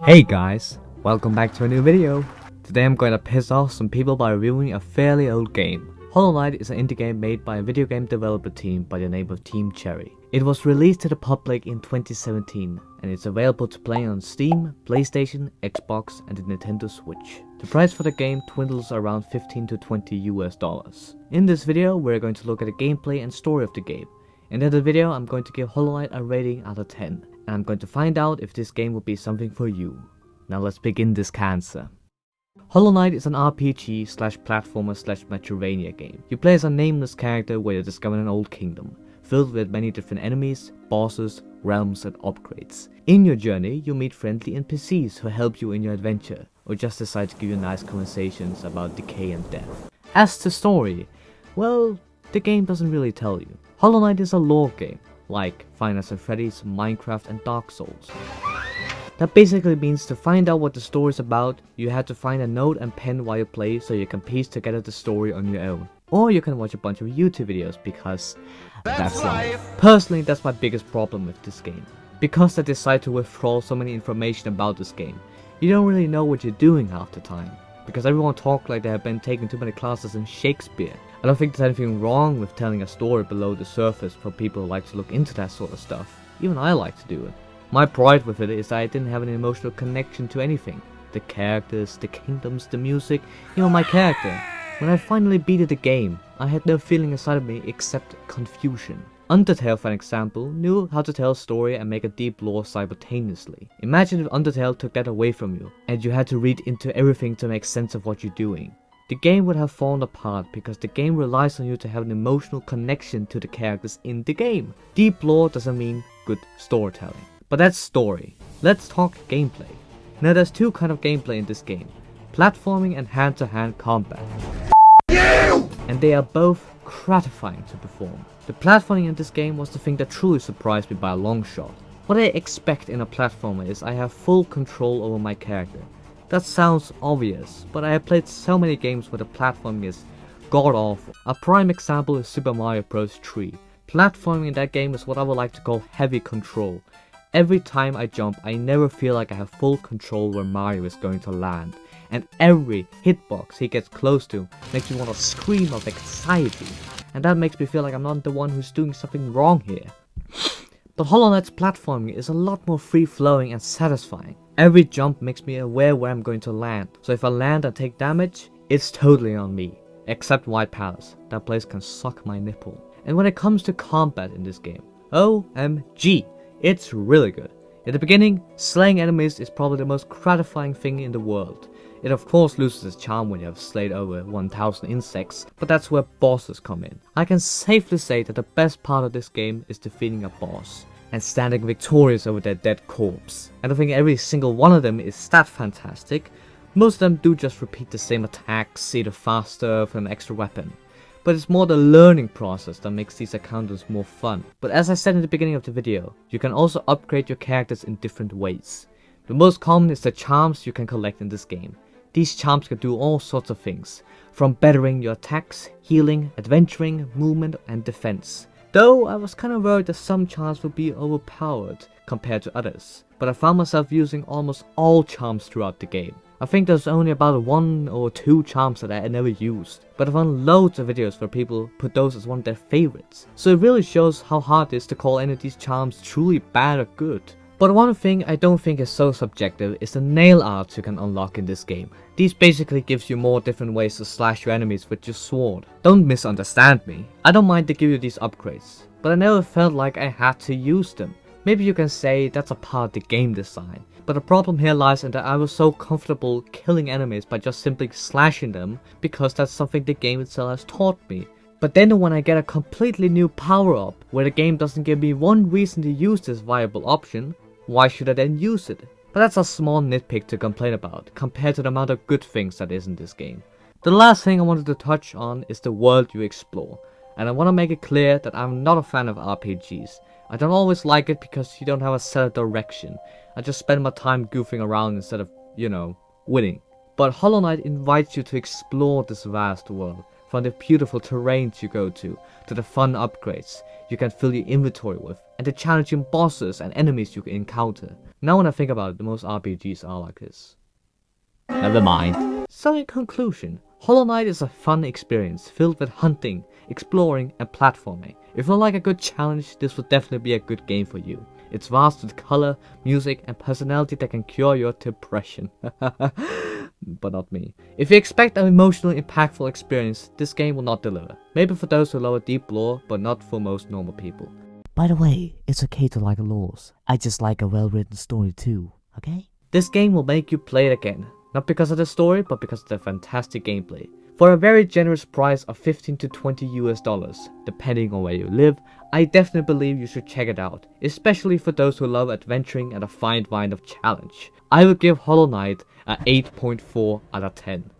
Hey guys, welcome back to a new video. Today I'm going to piss off some people by reviewing a fairly old game. Hollow Knight is an indie game made by a video game developer team by the name of Team Cherry. It was released to the public in 2017 and it's available to play on Steam, PlayStation, Xbox and the Nintendo Switch. The price for the game dwindles around $15 to $20 US. In this video we're going to look at the gameplay and story of the game. And in the video I'm going to give Hollow Knight a rating out of 10. And I'm going to find out if this game will be something for you. Now let's begin this cancer. Hollow Knight is an RPG slash platformer slash Metroidvania game. You play as a nameless character where you discover an old kingdom, filled with many different enemies, bosses, realms and upgrades. In your journey you meet friendly NPCs who help you in your adventure, or just decide to give you nice conversations about decay and death. As to story, well, the game doesn't really tell you. Hollow Knight is a lore game, like Final Fantasy Freddy's, Minecraft and Dark Souls. That basically means to find out what the story is about, you have to find a note and pen while you play so you can piece together the story on your own. Or you can watch a bunch of YouTube videos because that's life. Personally, that's my biggest problem with this game. Because they decide to withdraw so many information about this game, you don't really know what you're doing half the time. Because everyone talks like they have been taking too many classes in Shakespeare. I don't think there's anything wrong with telling a story below the surface for people who like to look into that sort of stuff. Even I like to do it. My pride with it is that I didn't have an emotional connection to anything. The characters, the kingdoms, the music, even my character. When I finally beat the game, I had no feeling inside of me except confusion. Undertale, for an example, knew how to tell a story and make a deep lore simultaneously. Imagine if Undertale took that away from you, and you had to read into everything to make sense of what you're doing. The game would have fallen apart because the game relies on you to have an emotional connection to the characters in the game. Deep lore doesn't mean good storytelling. But that's story. Let's talk gameplay. Now there's two kinds of gameplay in this game. Platforming and hand-to-hand combat. And they are both gratifying to perform. The platforming in this game was the thing that truly surprised me by a long shot. What I expect in a platformer is I have full control over my character. That sounds obvious, but I have played so many games where the platforming is god awful. A prime example is Super Mario Bros. 3. Platforming in that game is what I would like to call heavy control. Every time I jump, I never feel like I have full control where Mario is going to land. And every hitbox he gets close to makes me want to scream of anxiety. And that makes me feel like I'm not the one who's doing something wrong here. But Hollow Knight's platforming is a lot more free-flowing and satisfying. Every jump makes me aware where I'm going to land, so if I land and take damage, it's totally on me. Except White Palace, that place can suck my nipple. And when it comes to combat in this game, OMG, it's really good. In the beginning, slaying enemies is probably the most gratifying thing in the world. It of course loses its charm when you have slayed over 1000 insects, but that's where bosses come in. I can safely say that the best part of this game is defeating a boss and standing victorious over their dead corpse. I don't think every single one of them is that fantastic. Most of them do just repeat the same attacks, either faster with an extra weapon. But it's more the learning process that makes these encounters more fun. But as I said in the beginning of the video, you can also upgrade your characters in different ways. The most common is the charms you can collect in this game. These charms can do all sorts of things, from bettering your attacks, healing, adventuring, movement and defense. Though I was kind of worried that some charms would be overpowered compared to others, but I found myself using almost all charms throughout the game. I think there's only about 1 or 2 charms that I never used, but I found loads of videos where people put those as one of their favorites. So it really shows how hard it is to call any of these charms truly bad or good. But one thing I don't think is so subjective is the nail arts you can unlock in this game. These basically gives you more different ways to slash your enemies with your sword. Don't misunderstand me. I don't mind to give you these upgrades, but I never felt like I had to use them. Maybe you can say that's a part of the game design. But the problem here lies in that I was so comfortable killing enemies by just simply slashing them because that's something the game itself has taught me. But then when I get a completely new power up where the game doesn't give me one reason to use this viable option, why should I then use it? But that's a small nitpick to complain about compared to the amount of good things that is in this game. The last thing I wanted to touch on is the world you explore. And I want to make it clear that I'm not a fan of RPGs. I don't always like it because you don't have a set of direction. I just spend my time goofing around instead of, winning. But Hollow Knight invites you to explore this vast world, from the beautiful terrains you go to the fun upgrades you can fill your inventory with, and the challenging bosses and enemies you can encounter. Now when I think about it, most RPGs are like this. Never mind. So in conclusion, Hollow Knight is a fun experience filled with hunting, exploring, and platforming. If you like a good challenge, this will definitely be a good game for you. It's vast with color, music, and personality that can cure your depression. But not me. If you expect an emotionally impactful experience, this game will not deliver. Maybe for those who love a deep lore, but not for most normal people. By the way, it's okay to like lores. I just like a well-written story too, okay? This game will make you play it again. Not because of the story, but because of the fantastic gameplay. For a very generous price of $15 to $20 depending on where you live, I definitely believe you should check it out, especially for those who love adventuring and a fine wine of challenge. I would give Hollow Knight a 8.4 out of 10.